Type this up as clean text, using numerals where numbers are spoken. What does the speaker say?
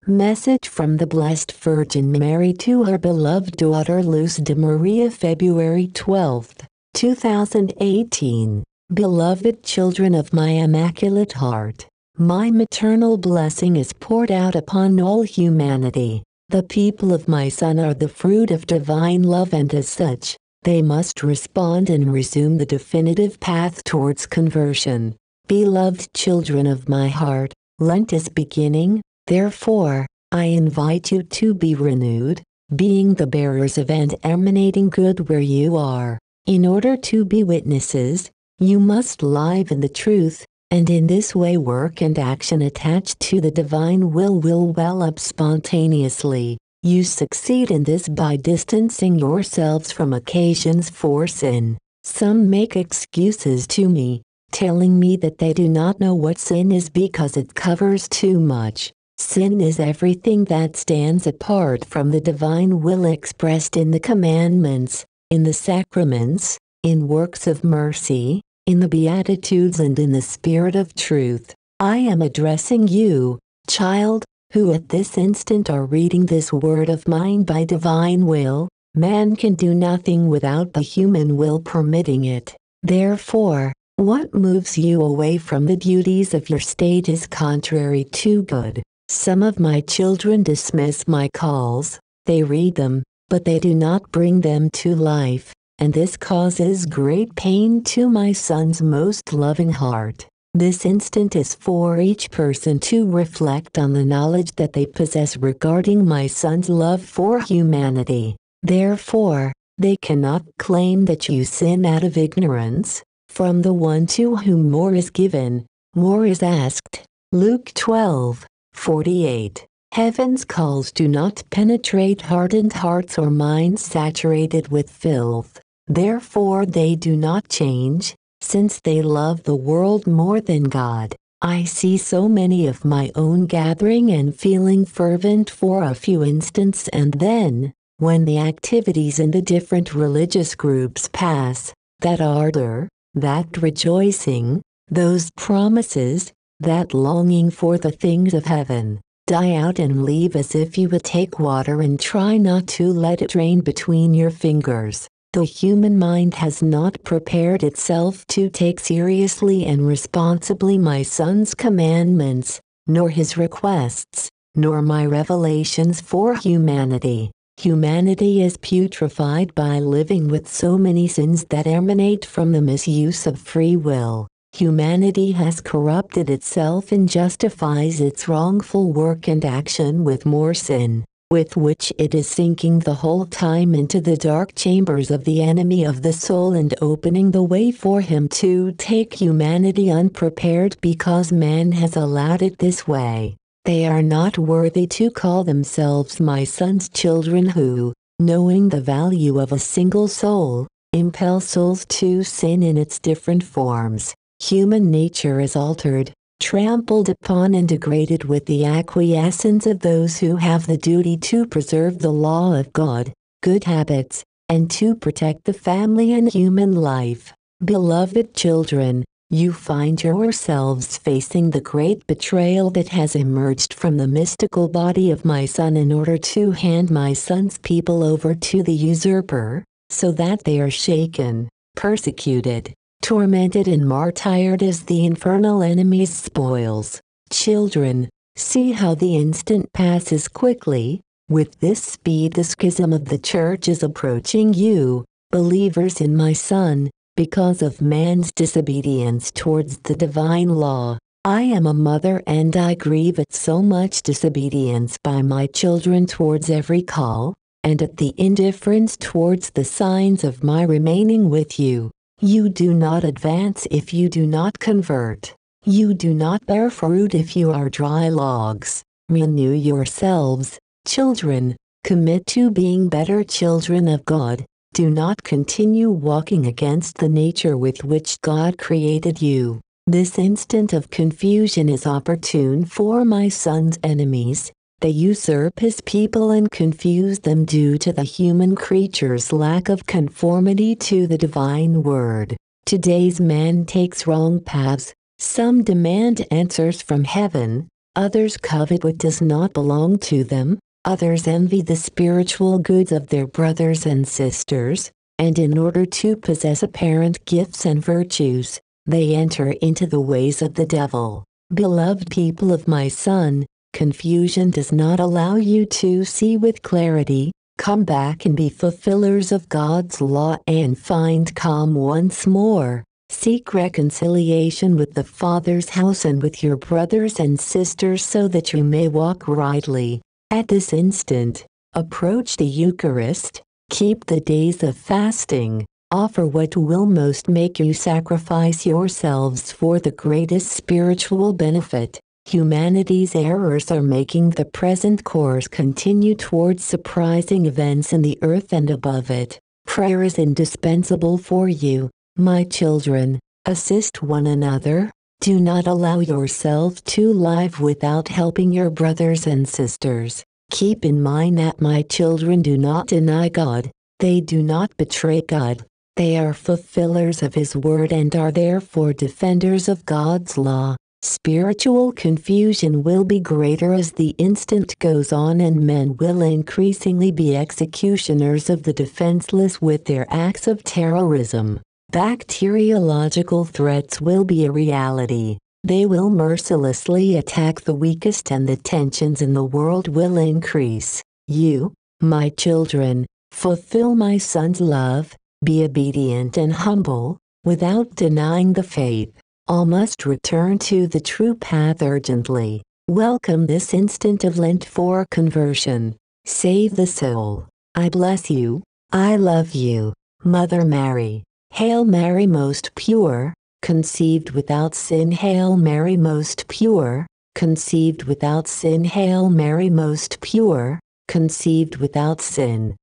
Message from the Blessed Virgin Mary to her beloved daughter Luz de Maria, February 12, 2018. Beloved children of my Immaculate Heart, my maternal blessing is poured out upon all humanity. The people of my Son are the fruit of divine love, and as such, they must respond and resume the definitive path towards conversion. Beloved children of my heart, Lent is beginning. Therefore, I invite you to be renewed, being the bearers of and emanating good where you are. In order to be witnesses, you must live in the truth, and in this way work and action attached to the divine will well up spontaneously. You succeed in this by distancing yourselves from occasions for sin. Some make excuses to me, telling me that they do not know what sin is because it covers too much. Sin is everything that stands apart from the divine will expressed in the commandments, in the sacraments, in works of mercy, in the Beatitudes, and in the Spirit of truth. I am addressing you, child, who at this instant are reading this word of mine by divine will. Man can do nothing without the human will permitting it. Therefore, what moves you away from the duties of your state is contrary to good. Some of my children dismiss my calls, they read them, but they do not bring them to life, and this causes great pain to my Son's most loving heart. This instant is for each person to reflect on the knowledge that they possess regarding my Son's love for humanity. Therefore, they cannot claim that you sin out of ignorance. From the one to whom more is given, more is asked. Luke 12:48. Heaven's calls do not penetrate hardened hearts or minds saturated with filth. Therefore they do not change, since they love the world more than God. I see so many of my own gathering and feeling fervent for a few instants, and then, when the activities in the different religious groups pass, that ardor, that rejoicing, those promises, that longing for the things of heaven, die out and leave as if you would take water and try not to let it drain between your fingers. The human mind has not prepared itself to take seriously and responsibly my Son's commandments, nor his requests, nor my revelations for humanity. Humanity is putrefied by living with so many sins that emanate from the misuse of free will. Humanity has corrupted itself and justifies its wrongful work and action with more sin, with which it is sinking the whole time into the dark chambers of the enemy of the soul and opening the way for him to take humanity unprepared because man has allowed it this way. They are not worthy to call themselves my Son's children who, knowing the value of a single soul, impel souls to sin in its different forms. Human nature is altered, trampled upon and degraded with the acquiescence of those who have the duty to preserve the law of God, good habits, and to protect the family and human life. Beloved children, you find yourselves facing the great betrayal that has emerged from the mystical body of my Son in order to hand my Son's people over to the usurper, so that they are shaken, persecuted, tormented and martyred as the infernal enemy's spoils. Children, see how the instant passes quickly. With this speed the schism of the Church is approaching you, believers in my Son, because of man's disobedience towards the divine law. I am a mother and I grieve at so much disobedience by my children towards every call, and at the indifference towards the signs of my remaining with you. You do not advance if you do not convert. You do not bear fruit if you are dry logs. Renew yourselves, children, commit to being better children of God. Do not continue walking against the nature with which God created you. This instant of confusion is opportune for my Son's enemies. They usurp his people and confuse them due to the human creature's lack of conformity to the divine word. Today's man takes wrong paths. Some demand answers from heaven, Others covet what does not belong to them, others envy the spiritual goods of their brothers and sisters, and in order to possess apparent gifts and virtues, they enter into the ways of the devil. Beloved people of my Son, confusion does not allow you to see with clarity. Come back and be fulfillers of God's law and find calm once more. Seek reconciliation with the Father's house and with your brothers and sisters so that you may walk rightly. At this instant, approach the Eucharist, keep the days of fasting, offer what will most make you sacrifice yourselves for the greatest spiritual benefit. Humanity's errors are making the present course continue towards surprising events in the earth and above it. Prayer is indispensable for you, my children. Assist one another. Do not allow yourself to live without helping your brothers and sisters. Keep in mind that my children do not deny God. They do not betray God. They are fulfillers of His word and are therefore defenders of God's law. Spiritual confusion will be greater as the instant goes on, and men will increasingly be executioners of the defenseless with their acts of terrorism. Bacteriological threats will be a reality. They will mercilessly attack the weakest and the tensions in the world will increase. You, my children, fulfill my Son's love, be obedient and humble, without denying the faith. All must return to the true path urgently. Welcome this instant of Lent for conversion. Save the soul. I bless you. I love you, Mother Mary. Hail Mary most pure, conceived without sin. Hail Mary most pure, conceived without sin. Hail Mary most pure, conceived without sin.